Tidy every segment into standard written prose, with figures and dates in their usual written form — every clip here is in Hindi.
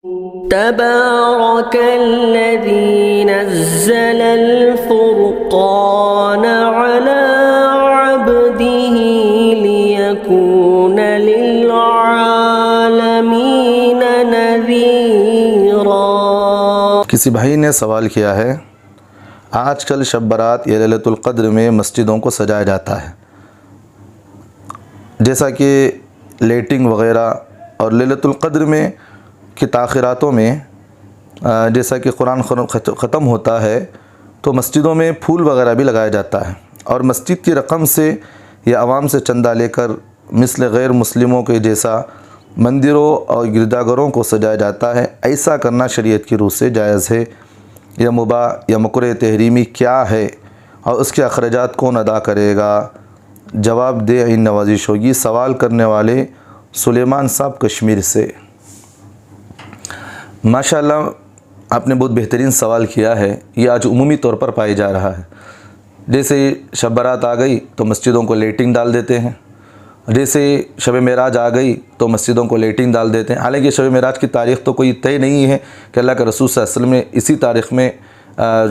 तबारकल्लज़ी नज़्ज़लल फ़ुरक़ान अला अब्दिही लियकून लिलआलमीन नज़ीरा। किसी भाई ने सवाल किया है, आजकल शब बारात या लैलतुल क़द्र में मस्जिदों को सजाया जाता है, जैसा कि लाइटिंग वग़ैरह, और लैलतुल क़द्र में की ताख़िरातों में जैसा कि कुरान ख़त्म होता है तो मस्जिदों में फूल वग़ैरह भी लगाया जाता है, और मस्जिद की रकम से या आवाम से चंदा लेकर मिसल गैर मुस्लिमों के जैसा मंदिरों और गिरजाघरों को सजाया जाता है। ऐसा करना शरीयत की रूह से जायज़ है या मुबाह या मकरूह तहरीमी क्या है, और उसके अखराजात कौन अदा करेगा? जवाब दे इन नवाजिश होगी। सवाल करने वाले सुलेमान साहब कश्मीर से। माशाअल्लाह, आपने बहुत बेहतरीन सवाल किया है। ये आज उमूमी तौर पर पाया जा रहा है। जैसे शब बारात आ गई तो मस्जिदों को लाइटिंग डाल देते हैं, जैसे शब मेराज आ गई तो मस्जिदों को लाइटिंग डाल देते हैं। हालांकि शब मेराज की तारीख़ तो कोई तय नहीं है कि अल्लाह के रसूल सल्लल्लाहु अलैहि वसल्लम ने इसी तारीख़ में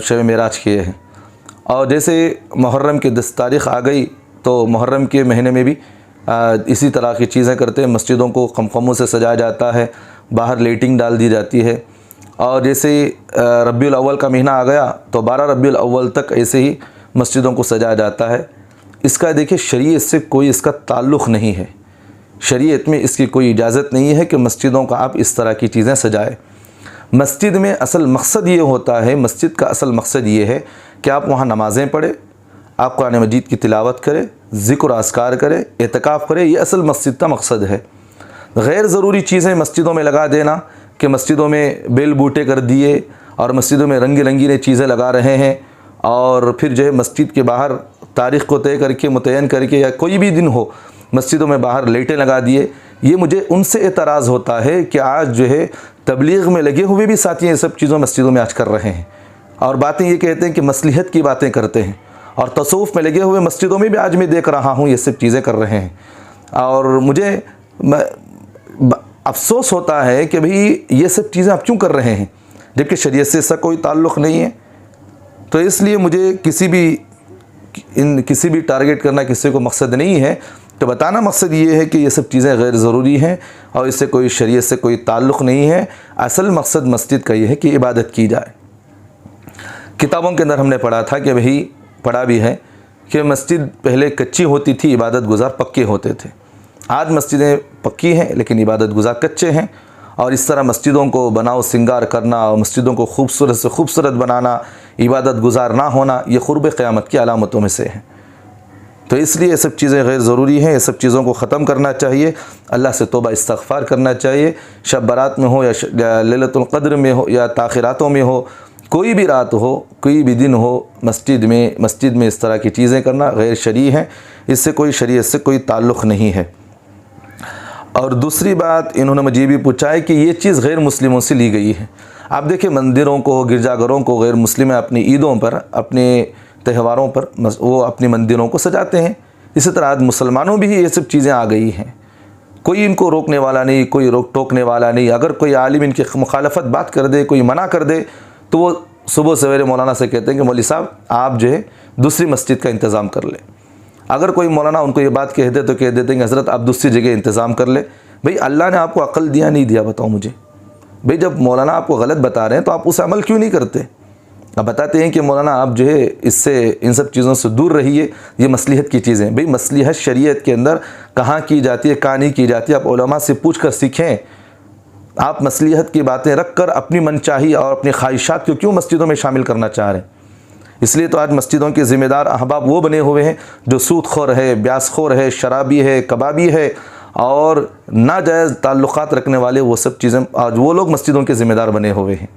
शब मेराज किए हैं। और जैसे मुहर्रम की 10 तारीख़ आ गई तो मुहर्रम के महीने में भी इसी तरह की चीज़ें करते हैं। मस्जिदों को खमखमों से सजाया जाता है, बाहर लाइटिंग डाल दी जाती है। और जैसे रब्बीउल अव्वल का महीना आ गया तो 12 रब्बीउल अव्वल तक ऐसे ही मस्जिदों को सजाया जाता है। इसका देखिए शरीयत से कोई इसका ताल्लुक़ नहीं है। शरीयत में इसकी कोई इजाज़त नहीं है कि मस्जिदों का आप इस तरह की चीज़ें सजाएं। मस्जिद में असल मकसद ये होता है, मस्जिद का असल मकसद ये है कि आप वहाँ नमाज़ें पढ़ें, आप कुरान मजीद की तिलावत करें, ज़िक्र अस्कार करें, एतकाफ़ करें। ये असल मस्जिद का मकसद है। गैर ज़रूरी चीज़ें मस्जिदों में लगा देना कि मस्जिदों में बेल बूटे कर दिए और मस्जिदों में रंग रंगीन चीज़ें लगा रहे हैं, और फिर जो है मस्जिद के बाहर तारीख़ को तय करके मुतय्यन करके या कोई भी दिन हो मस्जिदों में बाहर लाइटें लगा दिए। ये मुझे उनसे एतराज़ होता है कि आज जो है तबलीग में लगे हुए भी साथी ये सब चीज़ों मस्जिदों में आज कर रहे हैं, और बातें ये कहते हैं कि मसलिहत की बातें करते हैं, और तसव्वुफ़ में लगे हुए मस्जिदों में भी आज मैं देख रहा हूँ ये सब चीज़ें कर रहे हैं। और मुझे अफसोस होता है कि भाई ये सब चीज़ें आप क्यों कर रहे हैं, जबकि शरीयत से इसका कोई ताल्लुक़ नहीं है। तो इसलिए मुझे किसी भी टारगेट करना किसी को मकसद नहीं है। तो बताना मकसद ये है कि ये सब चीज़ें गैर ज़रूरी हैं और इससे कोई शरीयत से कोई ताल्लुक़ नहीं है। असल मकसद मस्जिद का ये है कि इबादत की जाए। किताबों के अंदर हमने पढ़ा था कि भाई पढ़ा भी है कि मस्जिद पहले कच्ची होती थी, इबादत गुजार पक्के होते थे। आज मस्जिदें पक्की हैं लेकिन इबादत गुजार कच्चे हैं, और इस तरह मस्जिदों को बनाओ सिंगार करना और मस्जिदों को खूबसूरत से खूबसूरत बनाना, इबादत गुजार ना होना, ये क़ुर्ब क़यामत की अलामतों में से है। तो इसलिए ये सब चीज़ें गैर ज़रूरी हैं। ये सब चीज़ों को ख़त्म करना चाहिए, अल्लाह से तौबा इस्तग़फ़ार करना चाहिए। शब बारात में हो या लैलतुल क़द्र में हो या ताख़िरातों में हो, कोई भी रात हो, कोई भी दिन हो, मस्जिद में इस तरह की चीज़ें करना गैर शरई है। इससे कोई शरीयत से कोई ताल्लुक़ नहीं है। और दूसरी बात इन्होंने मुझे भी पूछा है कि ये चीज़ गैर मुस्लिमों से ली गई है। आप देखिए मंदिरों को, गिरजाघरों को गैर मुस्लिम अपनी ईदों पर, अपने त्योहारों पर वो अपनी मंदिरों को सजाते हैं। इसी तरह आज मुसलमानों भी ये सब चीज़ें आ गई हैं। कोई इनको रोकने वाला नहीं, कोई रोक टोकने वाला नहीं। अगर कोई आलिम इनकी मुखालफत बात कर दे, कोई मना कर दे, तो वो सुबह सवेरे मौलाना से कहते हैं कि मौलवी साहब आप जो है दूसरी मस्जिद का इंतज़ाम कर लें। अगर कोई मौलाना उनको ये बात कह दे तो कह देते हैं कि हज़रत आप दूसरी जगह इंतज़ाम कर ले। भाई अल्लाह ने आपको अक्ल दिया नहीं दिया, बताओ मुझे। भाई जब मौलाना आपको गलत बता रहे हैं तो आप उस अमल क्यों नहीं करते? अब बताते हैं कि मौलाना आप जो है इससे इन सब चीज़ों से दूर रहिए, ये मसलिहत की चीज़ें। भाई मसलिहत शरीयत के अंदर कहाँ की जाती है, कहाँ नहीं की जाती है, आप उलमा से पूछ कर सीखें। आप मसलिहत की बातें रख कर अपनी मनचाही और अपनी ख्वाहिशात को क्यों मस्जिदों में शामिल करना चाह रहे हैं? इसलिए तो आज मस्जिदों के ज़िम्मेदार अहबाब वो बने हुए हैं जो सूदखोर है, ब्यासखोर है, शराबी है, कबाबी है और नाजायज़ ताल्लुक़ात रखने वाले, वो सब चीज़ें आज वो लोग मस्जिदों के ज़िम्मेदार बने हुए हैं।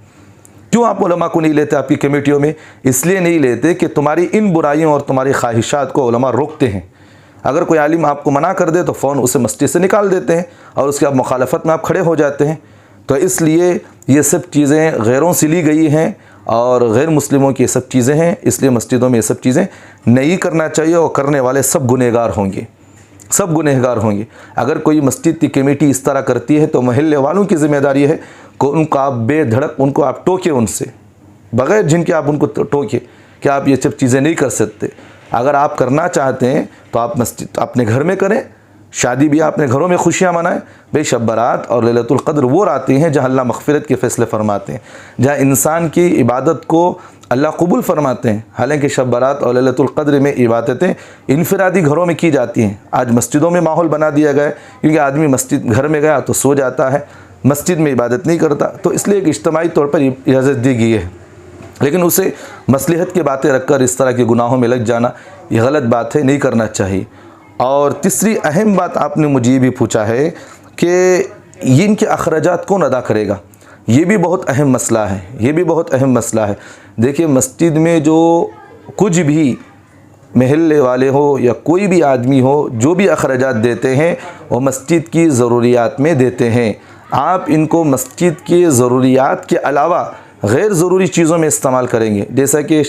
क्यों आप उलमा को नहीं लेते आपकी कमेटियों में? इसलिए नहीं लेते कि तुम्हारी इन बुराइयों और तुम्हारी ख्वाहिशात को उलमा रोकते हैं। अगर कोई आलिम आपको मना कर दे तो फ़ौरन उसे मस्जिद से निकाल देते हैं और उसके आप मुखालफत में आप खड़े हो जाते हैं। तो इसलिए ये सब चीज़ें गैरों से ली गई हैं और गैर मुस्लिमों की ये सब चीज़ें हैं। इसलिए मस्जिदों में ये सब चीज़ें नहीं करना चाहिए और करने वाले सब गुनहगार होंगे। सब गुनहगार होंगे। अगर कोई मस्जिद की कमेटी इस तरह करती है तो महल्ले वालों की ज़िम्मेदारी है कि उनको आप बेधड़क उनको आप टोके, उनसे बग़ैर जिनके आप उनको टोके कि आप ये सब चीज़ें नहीं कर सकते। अगर आप करना चाहते हैं तो आप मस्जिद अपने घर में करें, शादी भी अपने घरों में खुशियाँ मनाएं। भाई शब बारात और लैलतुल क़द्र वो रातें हैं जहाँ अल्लाह मग़फ़िरत के फ़ैसले फ़रमाते हैं, जहाँ इंसान की इबादत को अल्लाह कबूल फ़रमाते हैं। हालांकि शब बारात और लैलतुल क़द्र में इबादतें इनफरादी घरों में की जाती हैं। आज मस्जिदों में माहौल बना दिया गया है, क्योंकि आदमी मस्जिद घर में गया तो सो जाता है, मस्जिद में इबादत नहीं करता, तो इसलिए एक इज्तिमाई तौर पर इजाज़त दी गई है। लेकिन उसे मसलहत की बातें रखकर इस तरह के गुनाहों में लग जाना ये गलत बात है, नहीं करना चाहिए। और तीसरी अहम बात आपने मुझे ये भी पूछा है कि ये इनके अखराजात कौन अदा करेगा। ये भी बहुत अहम मसला है, ये भी बहुत अहम मसला है। देखिए मस्जिद में जो कुछ भी महल्ले वाले हो या कोई भी आदमी हो, जो भी अखराजात देते हैं वो मस्जिद की ज़रूरियात में देते हैं। आप इनको मस्जिद की ज़रूरियात के अलावा गैर ज़रूरी चीज़ों में इस्तेमाल करेंगे, जैसा कि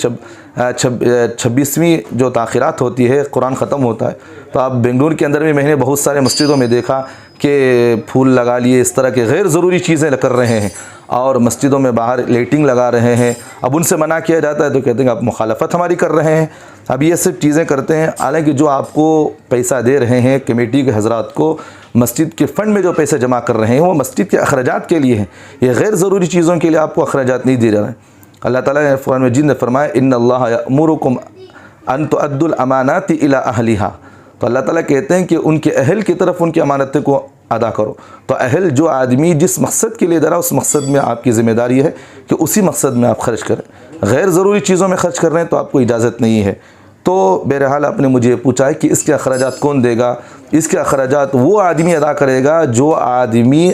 26वीं जो ताख़िरात होती है, कुरान ख़त्म होता है, तो आप बेंगलुरु के अंदर में मैंने बहुत सारे मस्जिदों में देखा कि फूल लगा लिए, इस तरह के गैर ज़रूरी चीज़ें कर रहे हैं और मस्जिदों में बाहर लाइटिंग लगा रहे हैं। अब उनसे मना किया जाता है तो कहते हैं आप मुखालफत हमारी कर रहे हैं। अब ये सब चीज़ें करते हैं। हालांकि जो आपको पैसा दे रहे हैं कमेटी के हज़रात को, मस्जिद के फ़ंड में जो पैसे जमा कर रहे हैं वो मस्जिद के अखराजात के लिए हैं, ये गैर ज़रूरी चीज़ों के लिए आपको अखराजात नहीं दे रहे हैं। अल्लाह ताला ने कुरान मजीद में फरमाया इन्नल्लाह यअमुरुकुम अन तुअद्दुल अमानाति इला अहलिहा, तो अल्लाह ताला कहते हैं कि उनके अहल की तरफ उनकी अमानतें को अदा करो। तो अहल जो आदमी जिस मकसद के लिए दे रहा उस मकसद में आपकी ज़िम्मेदारी है कि उसी मकसद में आप खर्च करें। गैर ज़रूरी चीज़ों में खर्च कर रहे हैं तो आपको इजाज़त नहीं है। तो बहरहाल आपने मुझे पूछा है कि इसके अखराजात कौन देगा। इसके अखराजात वो आदमी अदा करेगा जो आदमी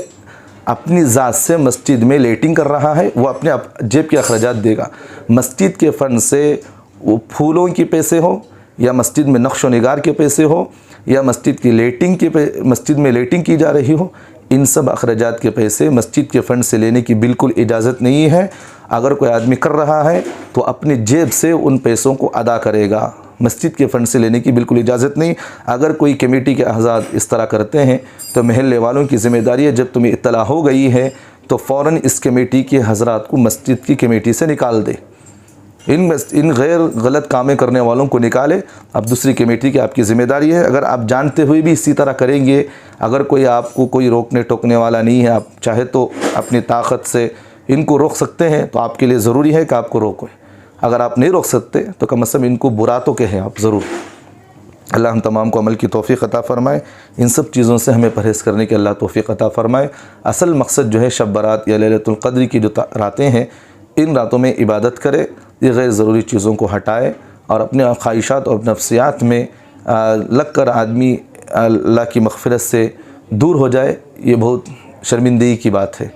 अपनी ज़ात से मस्जिद में लेटिंग कर रहा है, वो अपने जेब के अखराजात देगा। मस्जिद के फ़ंड से वो फूलों के पैसे हो या मस्जिद में नक्श व निगार के पैसे हो या मस्जिद की लेटिंग के मस्जिद में लेटिंग की जा रही हो, इन सब अखराजात के पैसे मस्जिद के फ़ंड से लेने की बिल्कुल इजाज़त नहीं है। अगर कोई आदमी कर रहा है तो अपनी जेब से उन पैसों को अदा करेगा, मस्जिद के फ़ंड से लेने की बिल्कुल इजाज़त नहीं। अगर कोई कमेटी के अहज़ाब इस तरह करते हैं तो महल्ले वालों की ज़िम्मेदारी है, जब तुम्हें इत्तला हो गई है तो फ़ौरन इस कमेटी के हज़रात को मस्जिद की कमेटी से निकाल दे। इन गैर गलत कामें करने वालों को निकाले। अब दूसरी कमेटी की आपकी ज़िम्मेदारी है। अगर आप जानते हुए भी इसी तरह करेंगे, अगर कोई आपको कोई रोकने टोकने वाला नहीं है, आप चाहे तो अपनी ताकत से इनको रोक सकते हैं, तो आपके लिए ज़रूरी है कि आपको रोकें। अगर आप नहीं रोक सकते तो कम से कम इनको बुरा तो कहें आप ज़रूर। अल्लाह हम तमाम को अमल की तौफ़ीक़ अता फ़रमाए। इन सब चीज़ों से हमें परहेज़ करने की अल्लाह तौफ़ीक़ अता फ़रमाए। असल मकसद जो है शब बारात या लैलतुल क़द्र की जो रातें हैं, इन रातों में इबादत करे, ये गैर ज़रूरी चीज़ों को हटाए और अपने ख्वाहिशात और नफ्सियात में लग कर आदमी अल्लाह की मग़फ़िरत से दूर हो जाए। ये बहुत शर्मिंदगी की बात है।